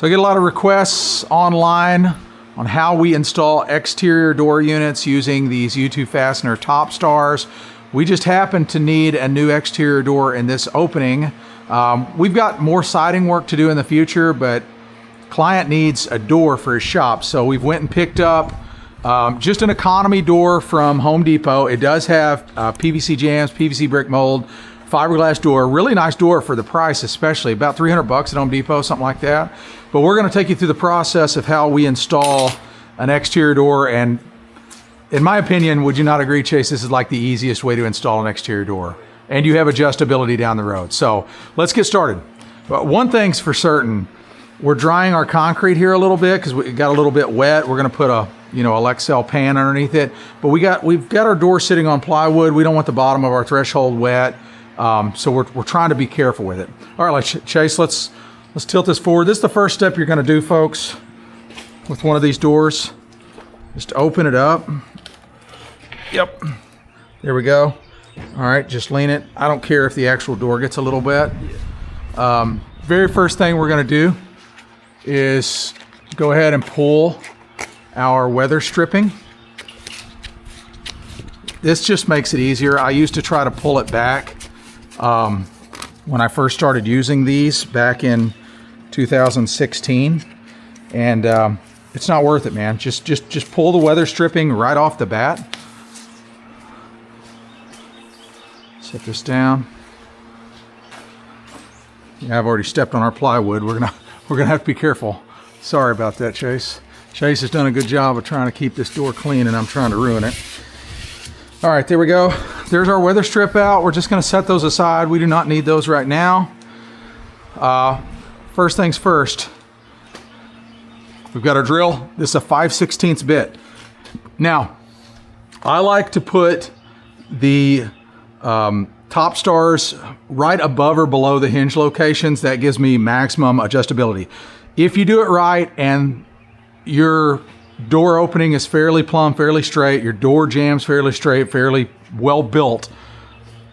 So I get a lot of requests online on how we install exterior door units using these U2 Fastener Topstars. We just happen to need a new exterior door in this opening. We've got more siding work to do in the future, but client needs a door for his shop. So we've went and picked up just an economy door from Home Depot. It does have PVC jambs, PVC brick mold, fiberglass door. Really nice door for the price, especially about 300 bucks at Home Depot, something like that. But we're going to take you through the process of how we install an exterior door. And in my opinion, would you not agree, Chase, this is like the easiest way to install an exterior door, and you have adjustability down the road. So let's get started. But one thing's for certain, we're drying our concrete here a little bit because we got a little bit wet. We're going to put a Lexel pan underneath it, but we've got our door sitting on plywood. We don't want the bottom of our threshold wet. So we're trying to be careful with it. All right, Chase, let's tilt this forward. This is the first step you're going to do, folks, with one of these doors. Just open it up. Yep. There we go. All right, just lean it. I don't care if the actual door gets a little wet. Very first thing we're going to do is go ahead and pull our weather stripping. This just makes it easier. I used to try to pull it back when I first started using these back in 2016, and it's not worth it, man. Just pull the weather stripping right off the bat. Set this down. Yeah, I've already stepped on our plywood. We're gonna have to be careful. Sorry about that, Chase. Chase has done a good job of trying to keep this door clean, and I'm trying to ruin it. All right, there we go. There's our weather strip out. We're just gonna set those aside. We do not need those right now. First things first, we've got our drill. This is a 5/16 bit. Now, I like to put the Topstars right above or below the hinge locations. That gives me maximum adjustability. If you do it right and your door opening is fairly plumb, fairly straight, your door jambs fairly straight, fairly well built,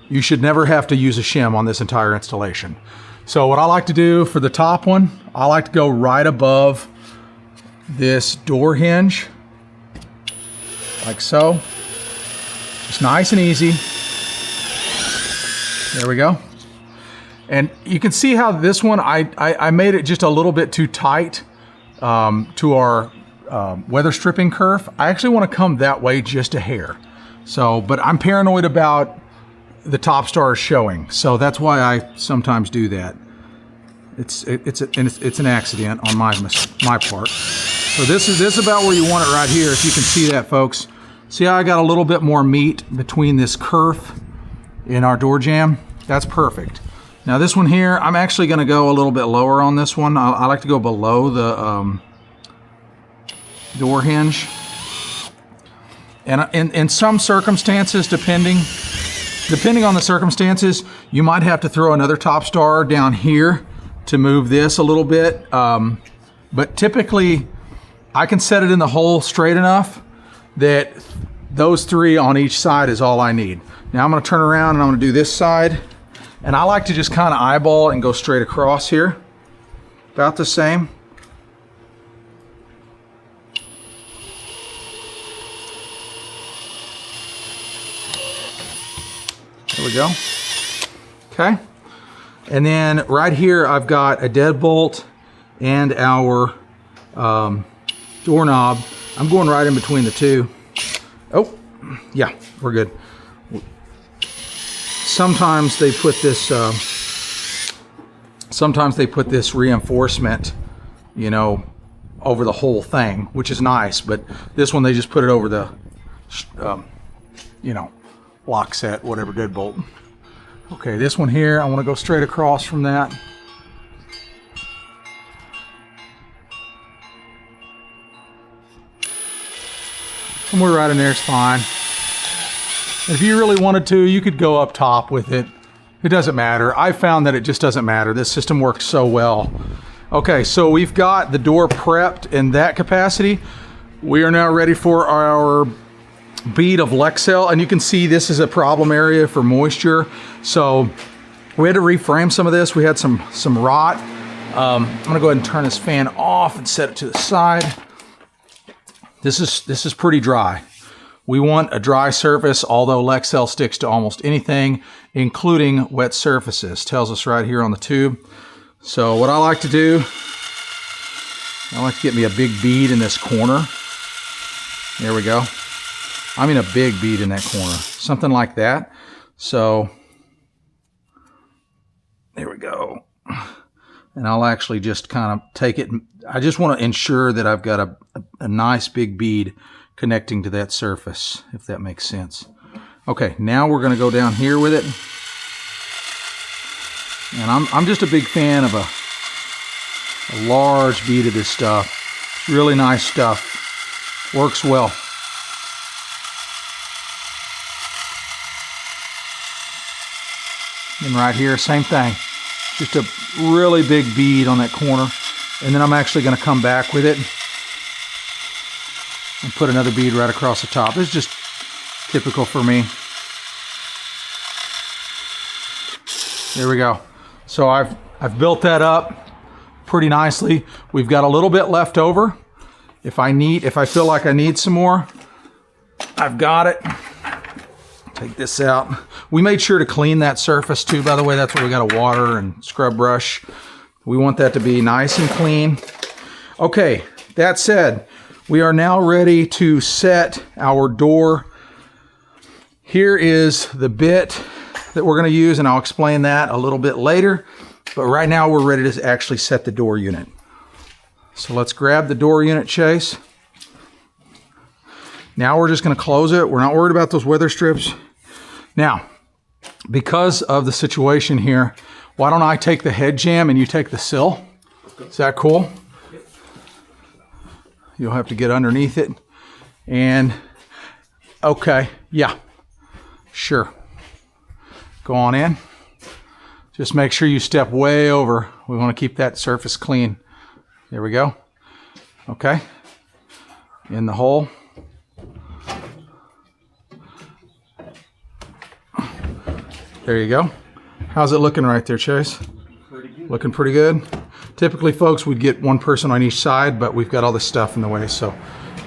you should never have to use a shim on this entire installation. So what I like to do for the top one, I like to go right above this door hinge, like so. Just nice and easy. There we go. And you can see how this one, I made it just a little bit too tight to our weather stripping kerf. I actually want to come that way just a hair. So, but I'm paranoid about the Topstar showing, so that's why I sometimes do that. It's an accident on my part. So this is about where you want it right here. If you can see that, folks. See how I got a little bit more meat between this kerf in our door jamb? That's perfect. Now this one here, I'm actually going to go a little bit lower on this one. I like to go below the door hinge. And in some circumstances, depending on the circumstances, you might have to throw another Topstar down here to move this a little bit. But typically, I can set it in the hole straight enough that those three on each side is all I need. Now I'm going to turn around and I'm going to do this side. And I like to just kind of eyeball and go straight across here. About the same. There we go. Okay. And then right here I've got a deadbolt and our doorknob. I'm going right in between the two. Oh, yeah, we're good. Sometimes they put this reinforcement, over the whole thing, which is nice, but this one they just put it over the lock set, whatever, deadbolt. Okay, this one here, I want to go straight across from that. Somewhere right in there is fine. If you really wanted to, you could go up top with it. It doesn't matter. I found that it just doesn't matter. This system works so well. Okay, so we've got the door prepped in that capacity. We are now ready for our bead of Lexel, and you can see this is a problem area for moisture. So we had to reframe some of this. We had some rot I'm gonna go ahead and turn this fan off and set it to the side. This is pretty dry. We want a dry surface, although Lexel sticks to almost anything, including wet surfaces. Tells us right here on the tube. So what I like to do, I like to get me a big bead in this corner. There we go. I mean a big bead in that corner. Something like that. So, there we go. And I'll actually just kind of take it. I just want to ensure that I've got a nice big bead connecting to that surface, if that makes sense. Okay, now we're going to go down here with it. And I'm just a big fan of a large bead of this stuff. It's really nice stuff. Works well. And right here, same thing. Just a really big bead on that corner. And then I'm actually going to come back with it and put another bead right across the top. It's just typical for me. There we go. So I've built that up pretty nicely. We've got a little bit left over. If I feel like I need some more, I've got it. Take this out. We made sure to clean that surface too, by the way. That's why we got a water and scrub brush. We want that to be nice and clean. Okay, that said, we are now ready to set our door. Here is the bit that we're going to use, and I'll explain that a little bit later. But right now we're ready to actually set the door unit. So let's grab the door unit, Chase. Now we're just going to close it. We're not worried about those weather strips. Now, because of the situation here, why don't I take the head jamb and you take the sill? Is that cool? You'll have to get underneath it. And, okay, yeah, sure. Go on in. Just make sure you step way over. We want to keep that surface clean. There we go. Okay. In the hole. There you go. How's it looking right there, Chase? Pretty good. Looking pretty good. Typically, folks, we'd get one person on each side, but we've got all this stuff in the way, so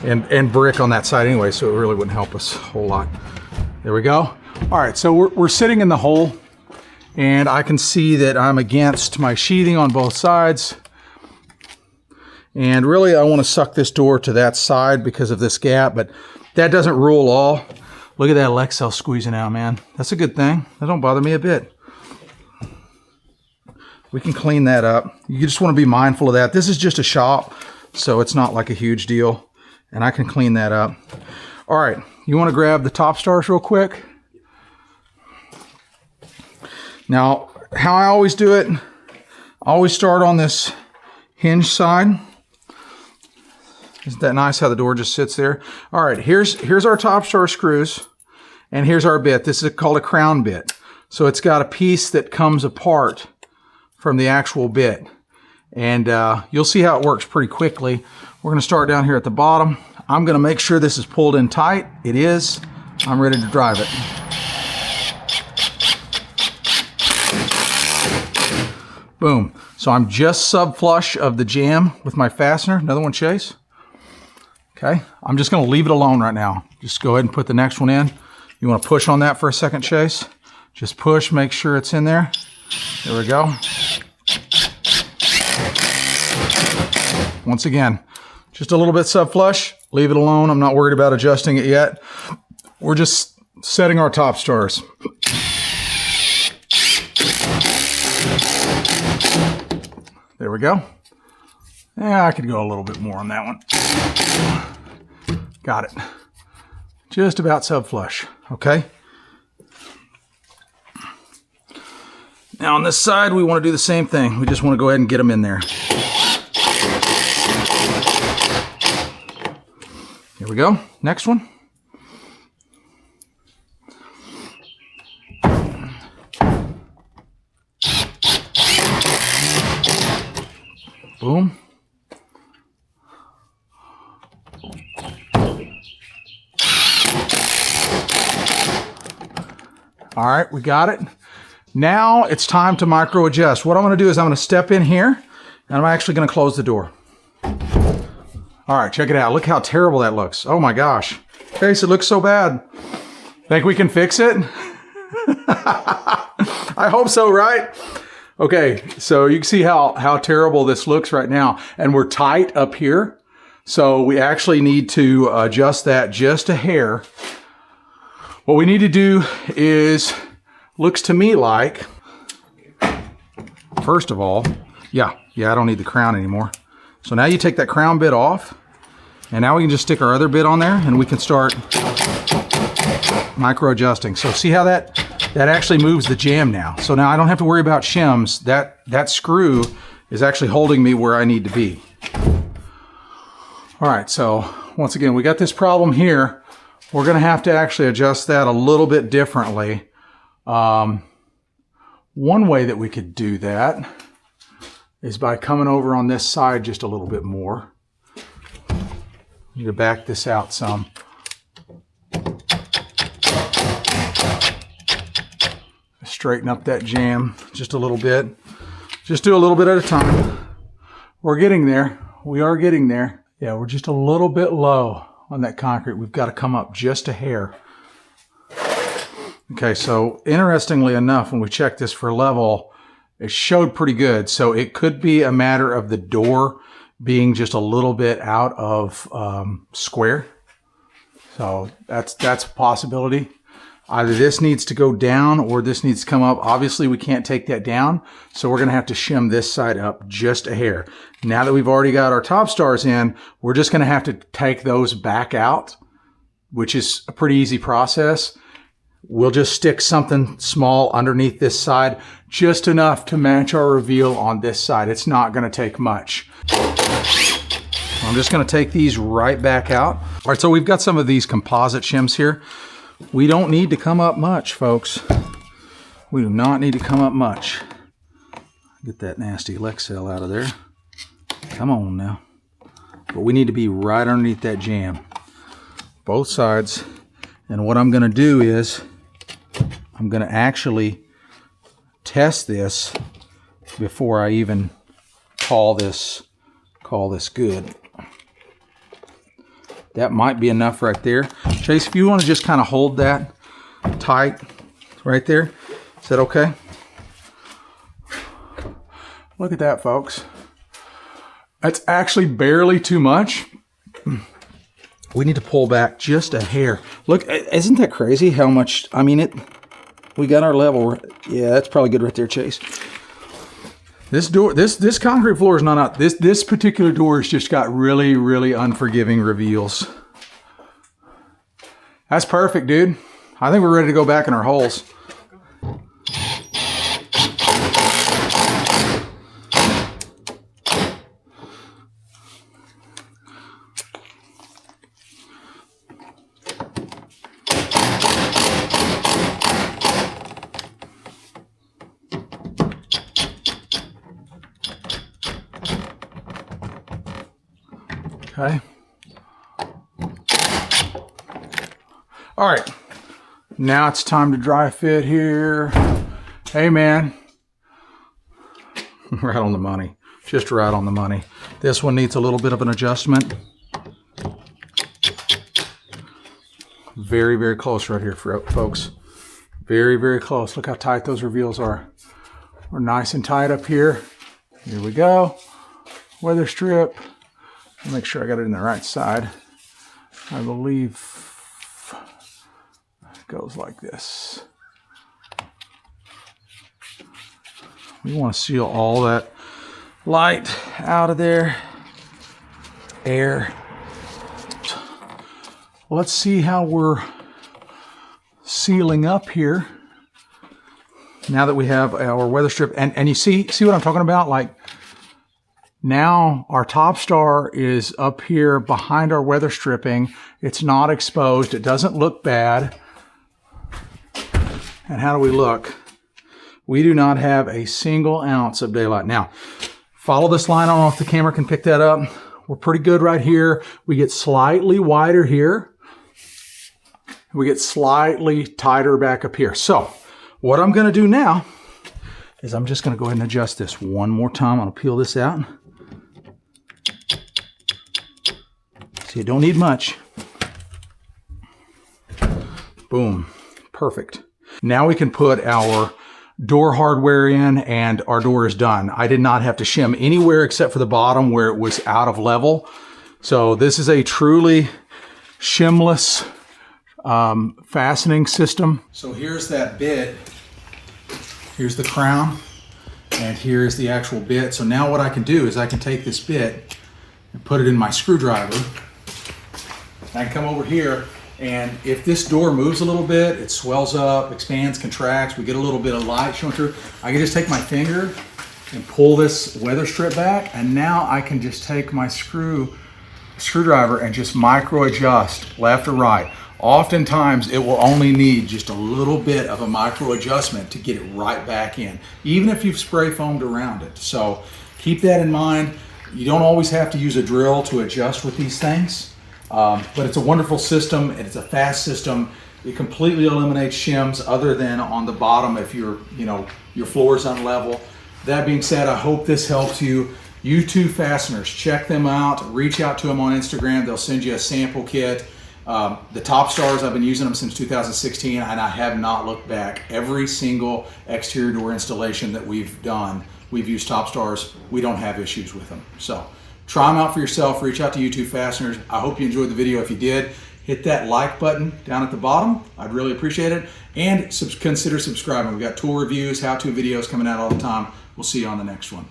and brick on that side anyway, so it really wouldn't help us a whole lot. There we go. All right, so we're sitting in the hole, and I can see that I'm against my sheathing on both sides. And really, I want to suck this door to that side because of this gap, but that doesn't rule all. Look at that Lexel squeezing out, man. That's a good thing. That don't bother me a bit. We can clean that up. You just want to be mindful of that. This is just a shop, so it's not like a huge deal. And I can clean that up. All right, you want to grab the Topstars real quick? Now, how I always do it, I always start on this hinge side. Isn't that nice how the door just sits there? All right, here's our Topstar screws, and here's our bit. This is called a crown bit. So it's got a piece that comes apart from the actual bit. And you'll see how it works pretty quickly. We're gonna start down here at the bottom. I'm gonna make sure this is pulled in tight. It is. I'm ready to drive it. Boom. So I'm just sub-flush of the jamb with my fastener. Another one, Chase. Okay, I'm just going to leave it alone right now. Just go ahead and put the next one in. You want to push on that for a second, Chase? Just push, make sure it's in there. There we go. Once again, just a little bit sub-flush. Leave it alone. I'm not worried about adjusting it yet. We're just setting our Topstars. There we go. Yeah, I could go a little bit more on that one. Got it. Just about sub-flush, okay? Now on this side, we want to do the same thing. We just want to go ahead and get them in there. Here we go. Next one. Boom. All right, we got it. Now it's time to micro adjust. What I'm going to do is I'm going to step in here And I'm actually going to close the door. All right, check it out. Look how terrible that looks. Oh my gosh. Case, it looks so bad. Think we can fix it? I hope so, right? Okay, so you can see how terrible this looks right now. And we're tight up here. So we actually need to adjust that just a hair. What we need to do is, looks to me like, first of all, yeah, I don't need the crown anymore. So now you take that crown bit off, and now we can just stick our other bit on there, and we can start micro adjusting. So see how that actually moves the jam now. So now I don't have to worry about shims. That screw is actually holding me where I need to be. All right, so once again, we got this problem here. We're gonna have to actually adjust that a little bit differently. One way that we could do that is by coming over on this side just a little bit more. Need to back this out some. Straighten up that jam just a little bit. Just do a little bit at a time. We're getting there. We are getting there. Yeah, we're just a little bit low on that concrete. We've got to come up just a hair. Okay, so interestingly enough, when we checked this for level, it showed pretty good. So it could be a matter of the door being just a little bit out of square. So that's a possibility. Either this needs to go down or this needs to come up. Obviously, we can't take that down, so we're going to have to shim this side up just a hair. Now that we've already got our top stars in, we're just going to have to take those back out, which is a pretty easy process. We'll just stick something small underneath this side, just enough to match our reveal on this side. It's not going to take much. I'm just going to take these right back out. All right, so we've got some of these composite shims here. We don't need to come up much, folks. We do not need to come up much. Get that nasty Lexel out of there. Come on now. But we need to be right underneath that jam. Both sides. And what I'm going to do is I'm going to actually test this before I even call this good. That might be enough right there. Chase, if you want to just kind of hold that tight right there. Is that okay? Look at that, folks. That's actually barely too much. We need to pull back just a hair. Look, isn't that crazy how much, I mean, we got our level. Yeah, that's probably good right there, Chase. This door, this concrete floor is not out. This particular door has just got really, really unforgiving reveals. That's perfect, dude. I think we're ready to go back in our holes. Okay. All right. Now it's time to dry fit here. Hey, man. Right on the money. Just right on the money. This one needs a little bit of an adjustment. Very, very close right here, folks. Very, very close. Look how tight those reveals are. We're nice and tight up here. Here we go. Weather strip. Make sure I got it in the right side. I believe it goes like this. We want to seal all that light out of there. Air. Let's see how we're sealing up here. Now that we have our weather strip, and you see what I'm talking about? Like, now our top star is up here behind our weather stripping. It's not exposed. It doesn't look bad. And how do we look? We do not have a single ounce of daylight. Now, follow this line. I don't know if the camera can pick that up. We're pretty good right here. We get slightly wider here. We get slightly tighter back up here. So what I'm going to do now is I'm just going to go ahead and adjust this one more time. I'll peel this out. See, you don't need much. Boom. Perfect. Now we can put our door hardware in and our door is done. I did not have to shim anywhere except for the bottom where it was out of level. So this is a truly shimless fastening system. So here's that bit. Here's the crown and here's the actual bit. So now what I can do is I can take this bit and put it in my screwdriver. I can come over here, and if this door moves a little bit, it swells up, expands, contracts, we get a little bit of light showing through, I can just take my finger and pull this weather strip back, and now I can just take my screwdriver and just micro adjust left or right. Oftentimes it will only need just a little bit of a micro adjustment to get it right back in, even if you've spray foamed around it. So keep that in mind. You don't always have to use a drill to adjust with these things. But it's a wonderful system, and it's a fast system. It completely eliminates shims other than on the bottom if your floor is unlevel. That being said, I hope this helps you. U2 Fasteners, check them out. Reach out to them on Instagram. They'll send you a sample kit. The Topstars, I've been using them since 2016, and I have not looked back. Every single exterior door installation that we've done, we've used Topstars. We don't have issues with them. So try them out for yourself. Reach out to U2 Fasteners. I hope you enjoyed the video. If you did, hit that like button down at the bottom. I'd really appreciate it. And consider subscribing. We've got tool reviews, how-to videos coming out all the time. We'll see you on the next one.